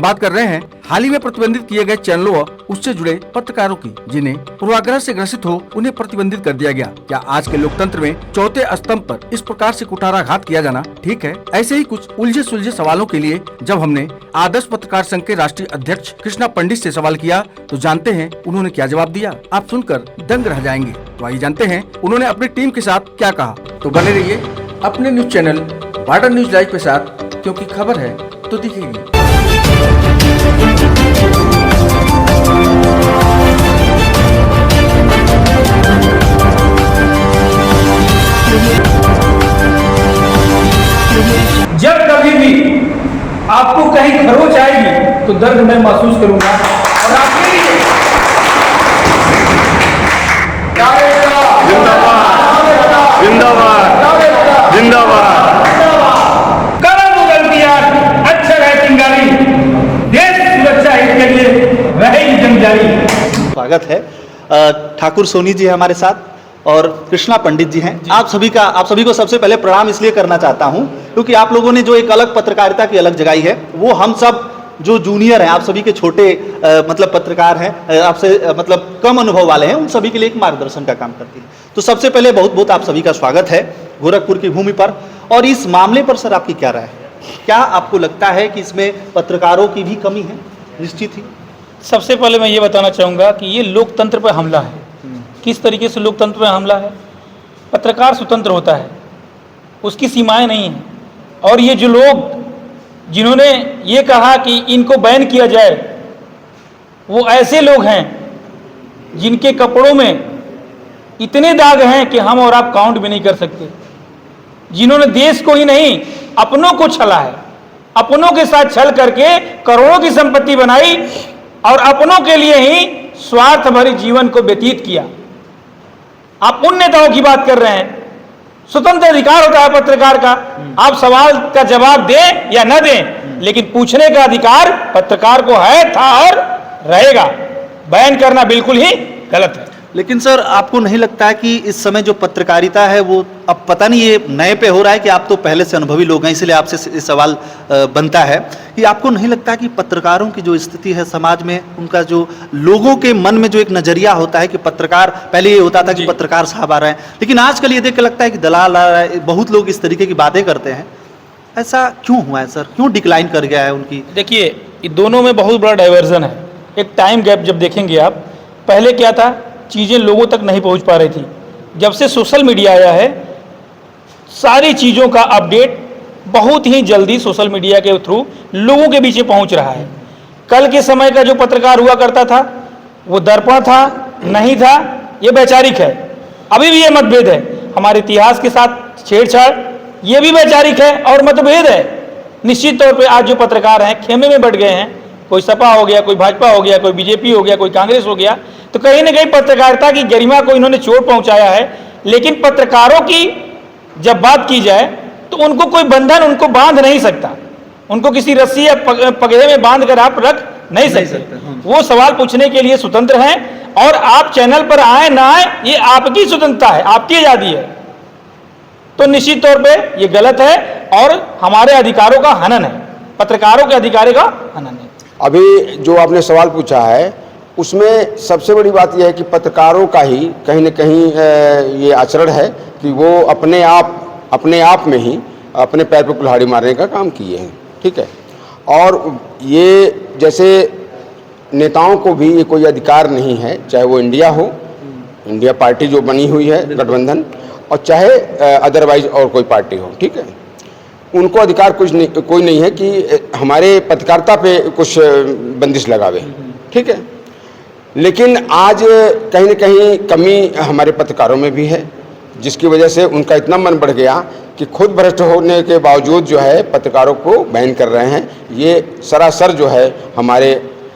बात कर रहे हैं हाल ही में प्रतिबंधित किए गए चैनलों व उससे जुड़े पत्रकारों की, जिन्हें पूर्वाग्रह से ग्रसित हो उन्हें प्रतिबंधित कर दिया गया। क्या आज के लोकतंत्र में चौथे स्तंभ पर इस प्रकार से कुठाराघात किया जाना ठीक है? ऐसे ही कुछ उलझे सुलझे सवालों के लिए जब हमने आदर्श पत्रकार संघ के राष्ट्रीय अध्यक्ष कृष्णा पंडित से सवाल किया तो जानते हैं उन्होंने क्या जवाब दिया। आप सुनकर दंग रह जाएंगे। तो आइए जानते हैं उन्होंने अपनी टीम के साथ क्या कहा। तो बने रहिए अपने news channel border news live के साथ, क्योंकि खबर है तो दिखेगी। जब कभी भी आपको कहीं खरोच आएगी तो दर्द मैं महसूस करूंगा और आपके लिए जिंदाबाद जिंदाबाद कलम गलतियां अक्षर है चिंगारी, देश सुरक्षा हित के लिए रहेगी जंग जारी। स्वागत है। ठाकुर सोनी जी है हमारे साथ और कृष्णा पंडित जी हैं। आप सभी को सबसे पहले प्रणाम इसलिए करना चाहता हूं क्योंकि आप लोगों ने जो एक अलग पत्रकारिता की अलग जगाई है, वो हम सब जो जूनियर हैं, आप सभी के छोटे मतलब पत्रकार हैं, आपसे मतलब कम अनुभव वाले हैं, उन सभी के लिए एक मार्गदर्शन का काम करती है। तो सबसे पहले बहुत बहुत आप सभी का स्वागत है गोरखपुर की भूमि पर। और इस मामले पर सर आपकी क्या राय है? क्या आपको लगता है कि इसमें पत्रकारों की भी कमी है? निश्चित ही सबसे पहले मैं ये बताना चाहूँगा कि ये लोकतंत्र पर हमला है। किस तरीके से लोकतंत्र पर हमला है? पत्रकार स्वतंत्र होता है, उसकी सीमाएं नहीं हैं। और ये जो लोग जिन्होंने ये कहा कि इनको बैन किया जाए, वो ऐसे लोग हैं जिनके कपड़ों में इतने दाग हैं कि हम और आप काउंट भी नहीं कर सकते। जिन्होंने देश को ही नहीं अपनों को छला है, अपनों के साथ छल करके करोड़ों की संपत्ति बनाई और अपनों के लिए ही स्वार्थ भरी जीवन को व्यतीत किया। आप उन नेताओं की बात कर रहे हैं। स्वतंत्र अधिकार होता है पत्रकार का, आप सवाल का जवाब दें या न दें, लेकिन पूछने का अधिकार पत्रकार को है, था और रहेगा। बैन करना बिल्कुल ही गलत है। लेकिन सर आपको नहीं लगता है कि इस समय जो पत्रकारिता है वो अब पता नहीं ये नए पे हो रहा है कि आप तो पहले से अनुभवी लोग हैं, इसलिए आपसे सवाल बनता है कि आपको नहीं लगता कि पत्रकारों की जो स्थिति है समाज में, उनका जो लोगों के मन में जो एक नजरिया होता है कि पत्रकार, पहले ये होता था कि पत्रकार साहब आ रहे हैं, लेकिन आजकल ये देख के लगता है कि दलाल आ रहा है, बहुत लोग इस तरीके की बातें करते हैं। ऐसा क्यों हुआ है सर? क्यों डिक्लाइन कर गया है उनकी? देखिए, दोनों में बहुत बड़ा डाइवर्जन है। एक टाइम गैप जब देखेंगे आप, पहले क्या था, चीज़ें लोगों तक नहीं पहुंच पा रही थी। जब से सोशल मीडिया आया है, सारी चीज़ों का अपडेट बहुत ही जल्दी सोशल मीडिया के थ्रू लोगों के बीच पहुंच रहा है। कल के समय का जो पत्रकार हुआ करता था, वो दर्पण था, नहीं था, ये वैचारिक है। अभी भी ये मतभेद है, हमारे इतिहास के साथ छेड़छाड़, ये भी वैचारिक है और मतभेद है। निश्चित तौर पे आज जो पत्रकार हैं खेमे में बढ़ गए हैं, कोई सपा हो गया, कोई भाजपा हो गया, कोई बीजेपी हो गया, कोई कांग्रेस हो गया, तो कहीं ना कहीं पत्रकारिता की गरिमा को इन्होंने चोट पहुंचाया है। लेकिन पत्रकारों की जब बात की जाए तो उनको कोई बंधन उनको बांध नहीं सकता, उनको किसी रस्सी या पगड़े में बांध कर आप रख नहीं सकते। वो सवाल पूछने के लिए स्वतंत्र हैं और आप चैनल पर आए ना आए, ये आपकी स्वतंत्रता है, आपकी आजादी है। तो निश्चित तौर पे ये गलत है और हमारे अधिकारों का हनन है, पत्रकारों के अधिकारों का हनन है। अभी जो आपने सवाल पूछा है उसमें सबसे बड़ी बात यह है कि पत्रकारों का ही कहीं न कहीं ये आचरण है कि वो अपने आप में ही अपने पैर पर कुल्हाड़ी मारने का काम किए हैं। ठीक है, और ये जैसे नेताओं को भी ये कोई अधिकार नहीं है, चाहे वो इंडिया हो, इंडिया पार्टी जो बनी हुई है गठबंधन, और चाहे अदरवाइज और कोई पार्टी हो। ठीक है, उनको अधिकार कोई नहीं है कि हमारे पत्रकारिता पे कुछ बंदिश लगावे। ठीक है, लेकिन आज कहीं न कहीं कमी हमारे पत्रकारों में भी है, जिसकी वजह से उनका इतना मन बढ़ गया कि खुद भ्रष्ट होने के बावजूद जो है पत्रकारों को बैन कर रहे हैं। ये सरासर जो है हमारे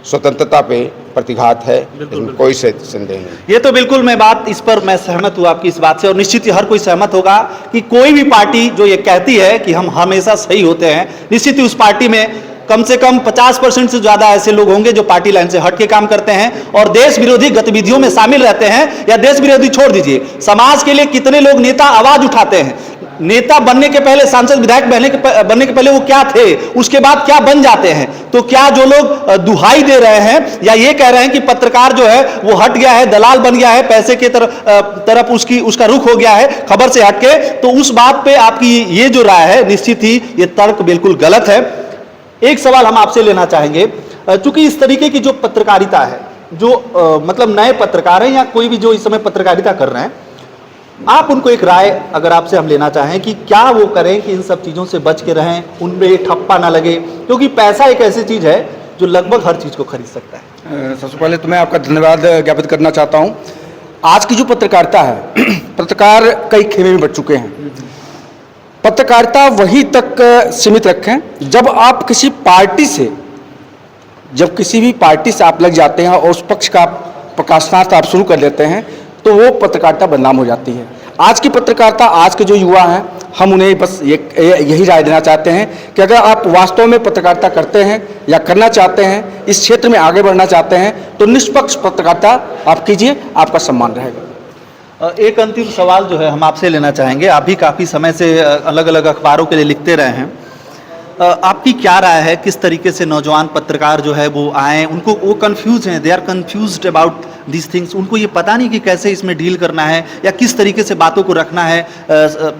स्वतंत्रता पे प्रतिघात है, इसमें कोई संदेह नहीं। ये तो बिल्कुल इस पर मैं सहमत हूँ आपकी इस बात से, और निश्चित ही हर कोई सहमत होगा कि कोई भी पार्टी जो ये कहती है कि हम हमेशा सही होते हैं, निश्चित ही उस पार्टी में कम से कम 50% से ज्यादा ऐसे लोग होंगे जो पार्टी लाइन से हट के काम करते हैं और देश विरोधी गतिविधियों में शामिल रहते हैं। या देश विरोधी छोड़ दीजिए, समाज के लिए कितने लोग नेता आवाज उठाते हैं, नेता बनने के पहले, सांसद विधायक बनने के पहले वो क्या थे, उसके बाद क्या बन जाते हैं। तो क्या जो लोग दुहाई दे रहे हैं या ये कह रहे हैं कि पत्रकार जो है वो हट गया है, दलाल बन गया है, पैसे के तरफ उसका रुख हो गया है खबर से हटके, तो उस बात पे आपकी ये जो राय है निश्चित ही ये तर्क बिल्कुल गलत है। एक सवाल हम आपसे लेना चाहेंगे, चूंकि इस तरीके की जो पत्रकारिता है, जो मतलब नए पत्रकार हैं या कोई भी जो इस समय पत्रकारिता कर रहे हैं, आप उनको एक राय अगर आपसे हम लेना चाहें कि क्या वो करें कि इन सब चीज़ों से बच के रहें, उनमें ठप्पा ना लगे, क्योंकि पैसा एक ऐसी चीज़ है जो लगभग हर चीज़ को खरीद सकता है। सबसे पहले तो मैं आपका धन्यवाद ज्ञापित करना चाहता हूं। आज की जो पत्रकारिता है, पत्रकार कई खेमे में बच चुके हैं। पत्रकारिता वही तक सीमित रखें जब आप किसी पार्टी से, जब किसी भी पार्टी से आप लग जाते हैं और उस पक्ष का प्रकाशनार्थ आप शुरू कर देते हैं तो वो पत्रकारिता बदनाम हो जाती है। आज की पत्रकारिता, आज के जो युवा हैं, हम उन्हें बस यही राय देना चाहते हैं कि अगर आप वास्तव में पत्रकारिता करते हैं या करना चाहते हैं, इस क्षेत्र में आगे बढ़ना चाहते हैं, तो निष्पक्ष पत्रकारिता आप कीजिए, आपका सम्मान रहेगा। एक अंतिम सवाल जो है हम आपसे लेना चाहेंगे, आप भी काफ़ी समय से अलग अलग अखबारों के लिए लिखते रहे हैं, आपकी क्या राय है किस तरीके से नौजवान पत्रकार जो है वो आए, उनको वो कंफ्यूज हैं, they are confused about this things, उनको ये पता नहीं कि कैसे इसमें डील करना है या किस तरीके से बातों को रखना है।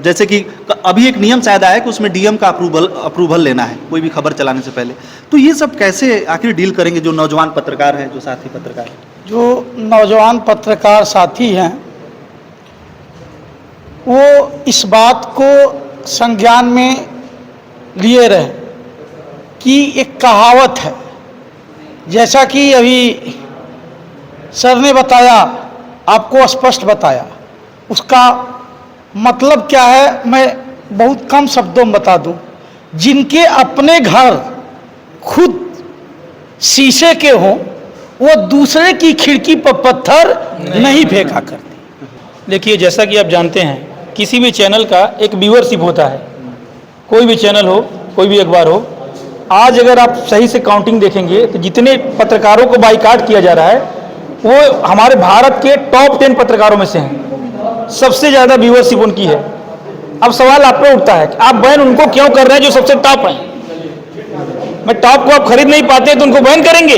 जैसे कि अभी एक नियम शायद आया है कि उसमें डीएम का अप्रूवल लेना है कोई भी खबर चलाने से पहले, तो ये सब कैसे आखिर डील करेंगे जो नौजवान पत्रकार हैं, जो साथी पत्रकार हैं? जो नौजवान पत्रकार साथी हैं वो इस बात को संज्ञान में लिए रहे कि एक कहावत है, जैसा कि अभी सर ने बताया, आपको स्पष्ट बताया, उसका मतलब क्या है मैं बहुत कम शब्दों में बता दूं। जिनके अपने घर खुद शीशे के हों वो दूसरे की खिड़की पर पत्थर नहीं फेंका करते। देखिए, जैसा कि आप जानते हैं, किसी भी चैनल का एक व्यूअरशिप होता है, कोई भी चैनल हो, कोई भी अखबार हो। आज अगर आप सही से काउंटिंग देखेंगे तो जितने पत्रकारों को बाइकाट किया जा रहा है वो हमारे भारत के टॉप 10 पत्रकारों में से हैं, सबसे ज़्यादा व्यूअरशिप उनकी है। अब सवाल आप पे उठता है कि आप बैन उनको क्यों कर रहे हैं जो सबसे टॉप हैं। मैं टॉप को आप खरीद नहीं पाते तो उनको बैन करेंगे?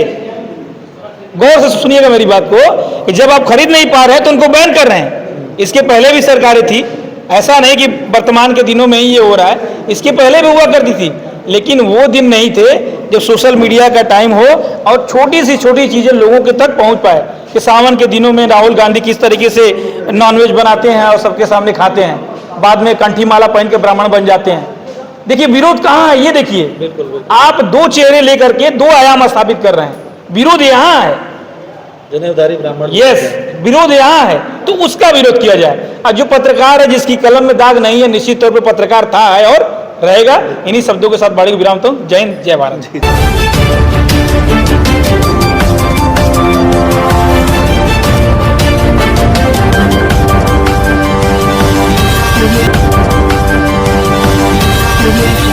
गौर से सुनिएगा मेरी बात को कि जब आप खरीद नहीं पा रहे हैं तो उनको बैन कर रहे हैं। इसके पहले भी सरकारें थी, ऐसा नहीं कि वर्तमान के दिनों में ही ये हो रहा है, इसके पहले भी हुआ करती थी, लेकिन वो दिन नहीं थे जब सोशल मीडिया का टाइम हो और छोटी सी छोटी चीज़ें लोगों के तक पहुंच पाए। कि सावन के दिनों में राहुल गांधी किस तरीके से नॉनवेज बनाते हैं और सबके सामने खाते हैं, बाद में कंठी माला पहन के ब्राह्मण बन जाते हैं। देखिए विरोध कहाँ है, ये देखिए, आप दो चेहरे लेकर के दो आयाम स्थापित कर रहे हैं। विरोध यहाँ है, जनेऊधारी ब्राह्मण, यस, विरोध यहाँ है, तो उसका विरोध किया जाए। और जो पत्रकार है जिसकी कलम में दाग नहीं है, निश्चित तौर पर पत्रकार था, है और रहेगा। इन्हीं शब्दों के साथ बाड़ी को विराम तो। जय हिंद, जय भारत।